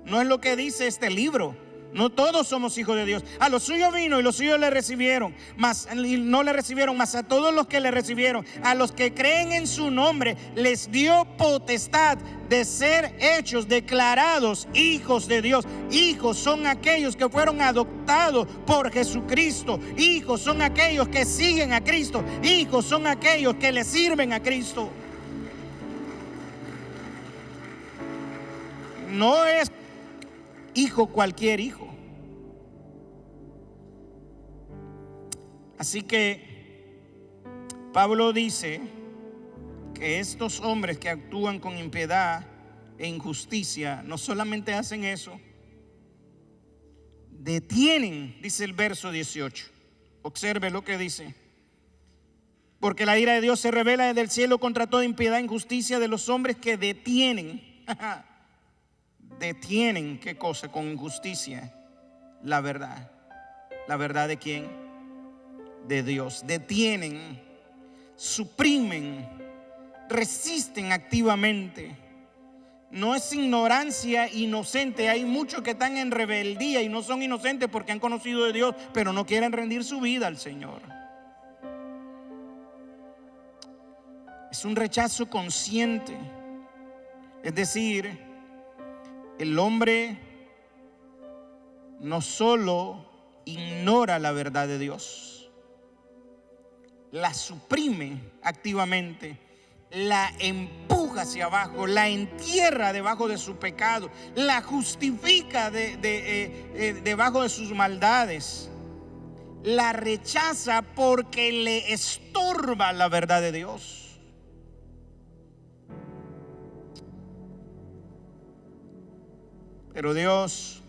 No es lo que dice este libro. No todos somos hijos de Dios. A los suyos vino y los suyos le recibieron, mas no le recibieron, mas a todos los que le recibieron, a los que creen en su nombre, les dio potestad de ser hechos, declarados hijos de Dios. Hijos son aquellos que fueron adoptados por Jesucristo. Hijos son aquellos que siguen a Cristo. Hijos son aquellos que le sirven a Cristo. No es hijo cualquier hijo. Así que Pablo dice que estos hombres que actúan con impiedad e injusticia no solamente hacen eso, detienen, dice el verso 18. Observe lo que dice: porque la ira de Dios se revela desde el cielo contra toda impiedad e injusticia de los hombres que detienen detienen, ¿qué cosa? Con injusticia la verdad. ¿La verdad de quién? De Dios. Detienen, suprimen, resisten activamente. No es ignorancia inocente. Hay muchos que están en rebeldía y no son inocentes porque han conocido de Dios, pero no quieren rendir su vida al Señor. Es un rechazo consciente. Es decir, el hombre no solo ignora la verdad de Dios, la suprime activamente, la empuja hacia abajo, la entierra debajo de su pecado, la justifica debajo de sus maldades, la rechaza porque le estorba la verdad de Dios. Pero Dios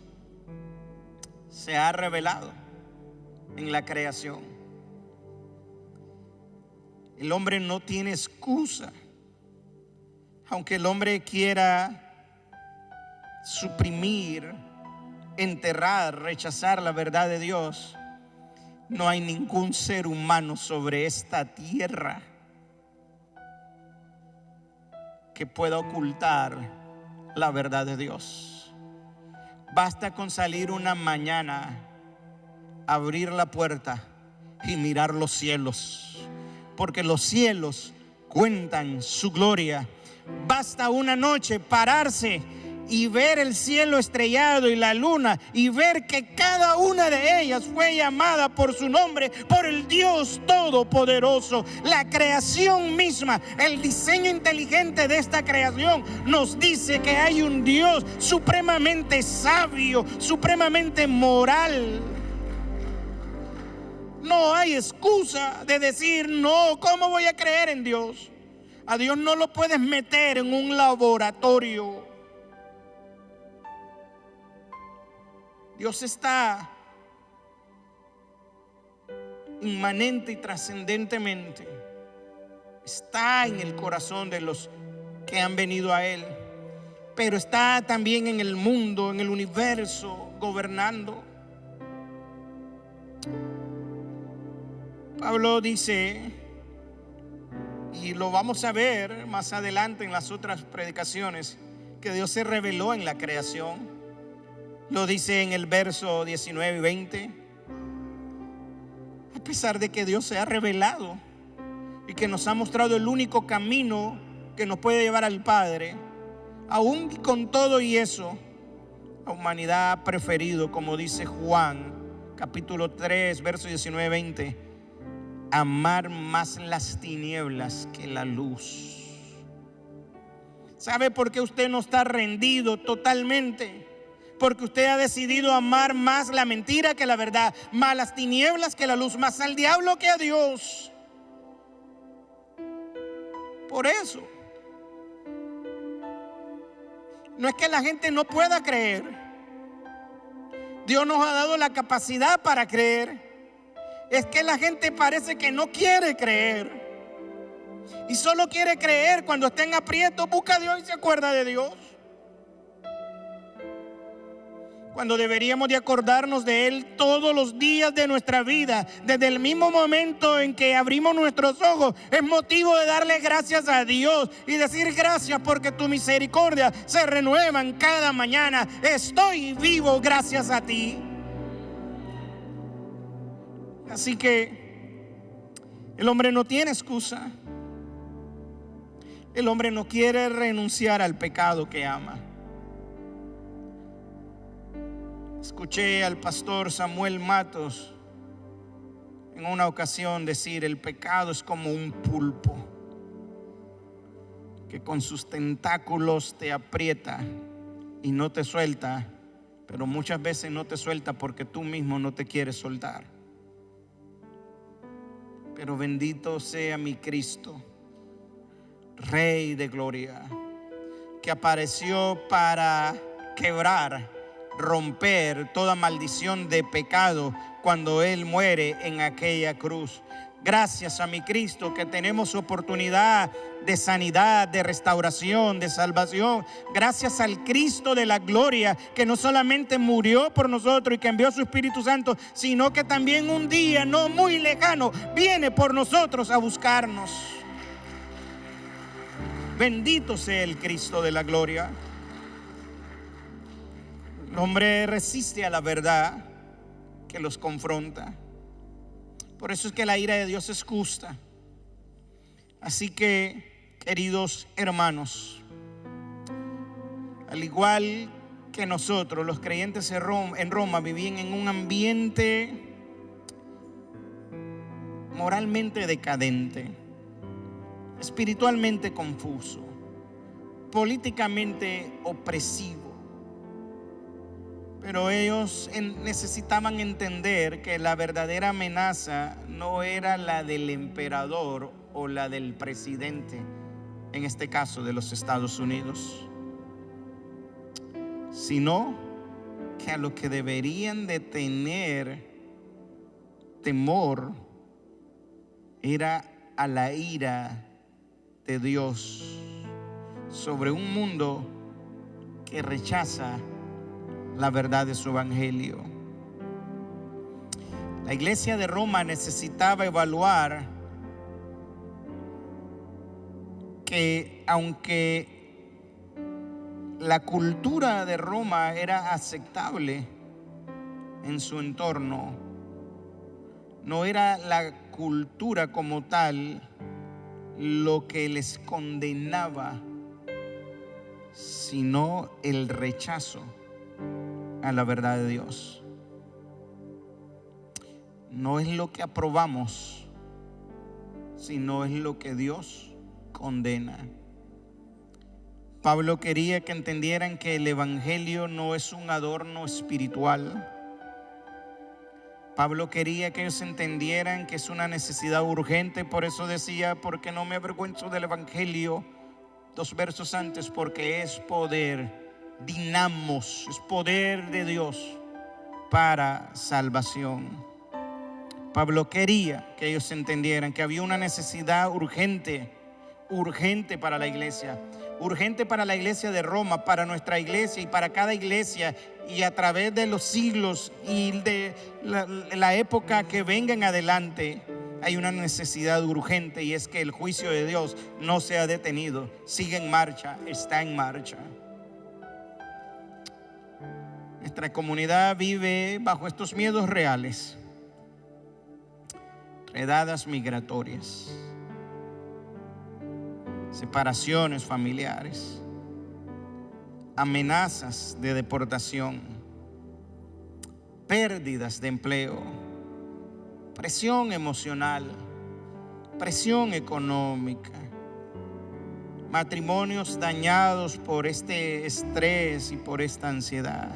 se ha revelado en la creación. El hombre no tiene excusa. Aunque el hombre quiera suprimir, enterrar, rechazar la verdad de Dios, no hay ningún ser humano sobre esta tierra que pueda ocultar la verdad de Dios. Basta con salir una mañana, abrir la puerta y mirar los cielos, porque los cielos cuentan su gloria. Basta una noche pararse y ver el cielo estrellado y la luna y ver que cada una de ellas fue llamada por su nombre, por el Dios Todopoderoso. La creación misma, el diseño inteligente de esta creación nos dice que hay un Dios supremamente sabio, supremamente moral. No hay excusa de decir no, ¿cómo voy a creer en Dios? A Dios no lo puedes meter en un laboratorio. Dios está inmanente y trascendentemente. Está en el corazón de los que han venido a Él, pero está también en el mundo, en el universo, gobernando. Pablo dice, y lo vamos a ver más adelante en las otras predicaciones, que Dios se reveló en la creación. Lo dice en el verso 19 y 20. A pesar de que Dios se ha revelado y que nos ha mostrado el único camino que nos puede llevar al Padre, aún con todo y eso, la humanidad ha preferido, como dice Juan capítulo 3 verso 19 y 20, amar más las tinieblas que la luz. ¿Sabe por qué usted no está rendido totalmente? porque usted ha decidido amar más la mentira que la verdad, más las tinieblas que la luz, más al diablo que a Dios. Por eso, no es que la gente no pueda creer. Dios nos ha dado la capacidad para creer. Es que la gente parece que no quiere creer. Y solo quiere creer cuando está en aprieto, busca a Dios y se acuerda de Dios. Cuando deberíamos de acordarnos de Él todos los días de nuestra vida, desde el mismo momento en que abrimos nuestros ojos, es motivo de darle gracias a Dios y decir gracias porque tu misericordia se renuevan cada mañana. Estoy vivo gracias a ti. Así que el hombre no tiene excusa. El hombre no quiere renunciar al pecado que ama. Escuché al pastor Samuel Matos en una ocasión decir: el pecado es como un pulpo que con sus tentáculos te aprieta y no te suelta, pero muchas veces no te suelta porque tú mismo no te quieres soltar. Pero bendito sea mi Cristo, Rey de gloria, que apareció para quebrar, romper toda maldición de pecado cuando Él muere en aquella cruz. Gracias a mi Cristo que tenemos oportunidad de sanidad, de restauración, de salvación. Gracias al Cristo de la gloria que no solamente murió por nosotros y que envió su Espíritu Santo, sino que también un día no muy lejano viene por nosotros a buscarnos. Bendito sea el Cristo de la gloria. El hombre resiste a la verdad que los confronta. Por eso es que la ira de Dios es justa. Así que, queridos hermanos, al igual que nosotros, los creyentes en Roma vivían en un ambiente moralmente decadente, espiritualmente confuso, políticamente opresivo. Pero ellos necesitaban entender que la verdadera amenaza no era la del emperador o la del presidente, en este caso de los Estados Unidos, sino que a lo que deberían de tener temor era a la ira de Dios sobre un mundo que rechaza la verdad de su evangelio. La iglesia de Roma necesitaba evaluar que aunque la cultura de Roma era aceptable en su entorno, no era la cultura como tal lo que les condenaba, sino el rechazo a la verdad de Dios. No es lo que aprobamos, sino es lo que Dios condena. Pablo quería que entendieran que el evangelio no es un adorno espiritual. Pablo quería que ellos entendieran que es una necesidad urgente. Por eso decía: porque no me avergüenzo del evangelio, 2 versos antes, porque es poder, dinamos, es poder de Dios para salvación. Pablo quería que ellos entendieran que había una necesidad urgente para la iglesia, urgente para la iglesia de Roma, para nuestra iglesia y para cada iglesia, y a través de los siglos y de la época que venga en adelante. Hay una necesidad urgente, y es que el juicio de Dios no se ha detenido, sigue en marcha, está en marcha. Nuestra comunidad vive bajo estos miedos reales: redadas migratorias, separaciones familiares, amenazas de deportación, pérdidas de empleo, presión emocional, presión económica, matrimonios dañados por este estrés y por esta ansiedad.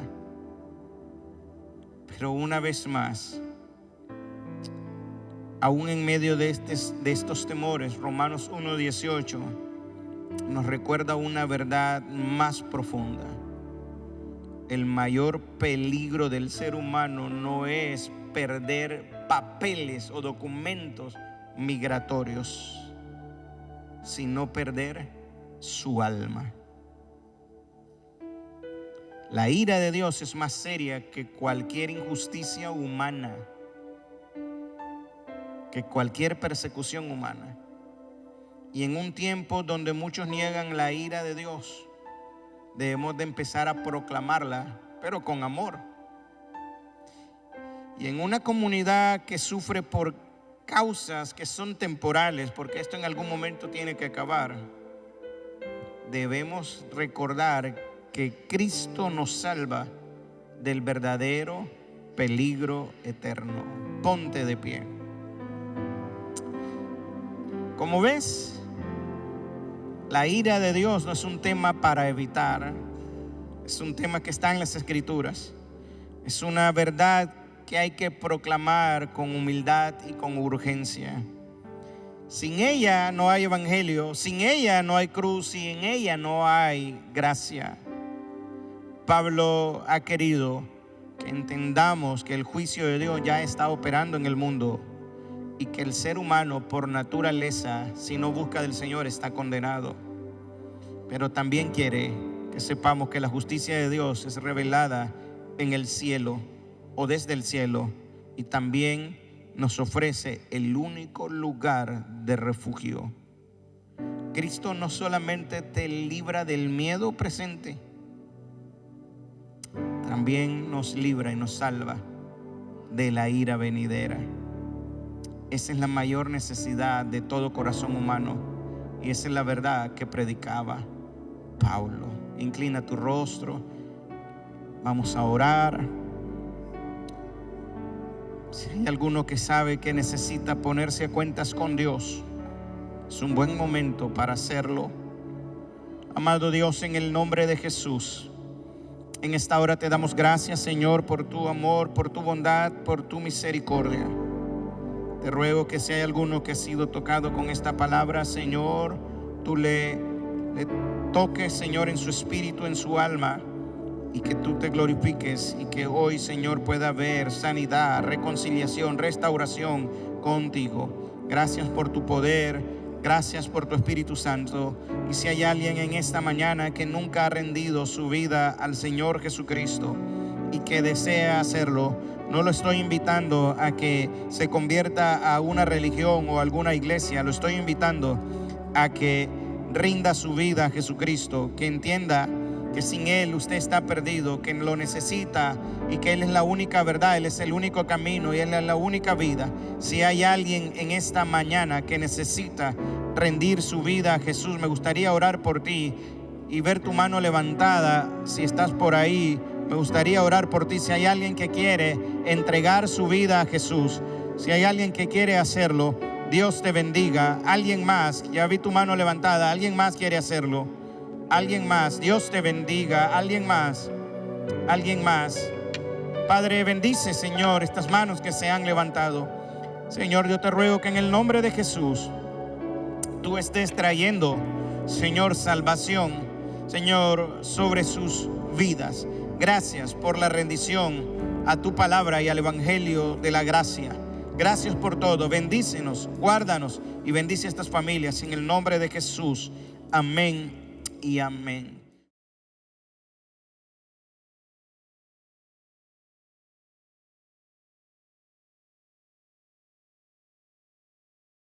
Pero una vez más, aún en medio de estos temores, Romanos 1:18 nos recuerda una verdad más profunda. El mayor peligro del ser humano no es perder papeles o documentos migratorios, sino perder su alma. La ira de Dios es más seria que cualquier injusticia humana, que cualquier persecución humana. Y en un tiempo donde muchos niegan la ira de Dios, debemos de empezar a proclamarla, pero con amor. Y en una comunidad que sufre por causas que son temporales, porque esto en algún momento tiene que acabar, debemos recordar que Cristo nos salva del verdadero peligro eterno. Ponte de pie. Como ves, la ira de Dios no es un tema para evitar, es un tema que está en las Escrituras. Es una verdad que hay que proclamar con humildad y con urgencia. Sin ella no hay evangelio, sin ella no hay cruz, sin ella no hay gracia. Pablo ha querido que entendamos que el juicio de Dios ya está operando en el mundo y que el ser humano por naturaleza, si no busca del Señor, está condenado. Pero también quiere que sepamos que la justicia de Dios es revelada en el cielo o desde el cielo, y también nos ofrece el único lugar de refugio. Cristo no solamente te libra del miedo presente, también nos libra y nos salva de la ira venidera. Esa es la mayor necesidad de todo corazón humano, y esa es la verdad que predicaba Pablo. Inclina tu rostro, vamos a orar. Si hay alguno que sabe que necesita ponerse a cuentas con Dios, es un buen momento para hacerlo. Amado Dios, en el nombre de Jesús, en esta hora te damos gracias, Señor, por tu amor, por tu bondad, por tu misericordia. Te ruego que si hay alguno que ha sido tocado con esta palabra, Señor, tú le toques, Señor, en su espíritu, en su alma, y que tú te glorifiques, y que hoy, Señor, pueda haber sanidad, reconciliación, restauración contigo. Gracias por tu poder, gracias por tu Espíritu Santo. Y si hay alguien en esta mañana que nunca ha rendido su vida al Señor Jesucristo y que desea hacerlo, no lo estoy invitando a que se convierta a una religión o alguna iglesia. Lo estoy invitando a que rinda su vida a Jesucristo, que entienda que sin Él usted está perdido, que lo necesita y que Él es la única verdad, Él es el único camino y Él es la única vida. Si hay alguien en esta mañana que necesita rendir su vida a Jesús, me gustaría orar por ti y ver tu mano levantada. Si estás por ahí, me gustaría orar por ti. Si hay alguien que quiere entregar su vida a Jesús, si hay alguien que quiere hacerlo, Dios te bendiga. Alguien más, ya vi tu mano levantada, alguien más quiere hacerlo. Alguien más, Dios te bendiga. Alguien más, alguien más. Padre, bendice, Señor, estas manos que se han levantado. Señor, yo te ruego que en el nombre de Jesús tú estés trayendo, Señor, salvación, Señor, sobre sus vidas. Gracias por la rendición a tu palabra y al evangelio de la gracia. Gracias por todo. Bendícenos, guárdanos y bendice a estas familias en el nombre de Jesús. Amén y amén.